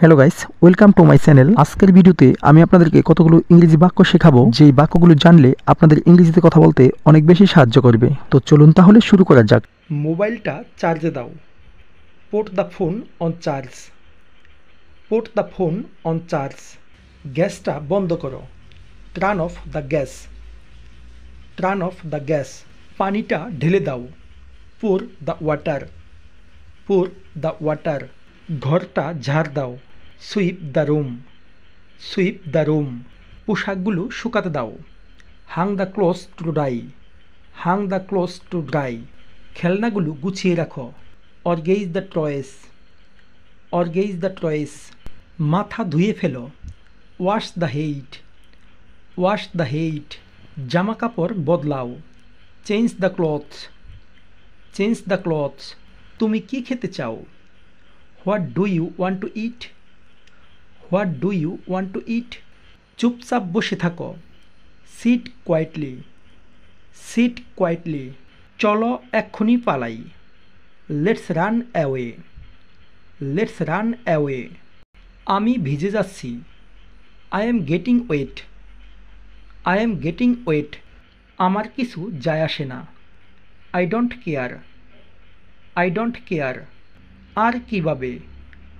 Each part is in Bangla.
Hello guys, welcome to my channel. আজকের ভিডিওতে আমি আপনাদেরকে কতগুলো ইংরেজি বাক্য শেখাবো, যেই বাক্যগুলো জানলে আপনাদের ইংরেজিতে কথা বলতে অনেক বেশি সাহায্য করবে। তো চলুন তাহলে শুরু করা যাক। মোবাইলটা চার্জে দাও। Put the phone on charge. Put the phone on charge. গ্যাসটা বন্ধ করো। Turn off the gas. Turn off the gas. পানিটা ঢেলে দাও। Pour the water. Pour the water. ঘরটা ঝাড় দাও। Sweep the room. Sweep the room. পোশাকগুলো শুকাতে দাও। Hang the clothes to dry. Hang the clothes to dry. খেলনাগুলো গুছিয়ে রাখো। Organise the toys. Organise the toys. মাথা ধুয়ে ফেলো। Wash the hate. Wash the hair. জামা কাপড় বদলাও। Change the clothes. Change the clothes. তুমি কি খেতে চাও? What do you want to eat? What do you want to eat? চুপচাপ বসে থাকো। Sit quietly. Sit quietly. চলো এক্ষুনি পালাই। Let's run away. Let's run away. আমি ভিজে যাচ্ছি। I am getting wet. I am getting wet. আমার কিছু যায় আসে না। I don't care. I don't care. আর কিভাবে?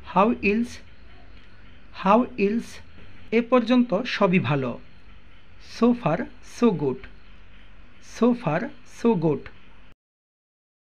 How else. How else. এ পর্যন্ত সবই ভালো। So far so good. So far so good.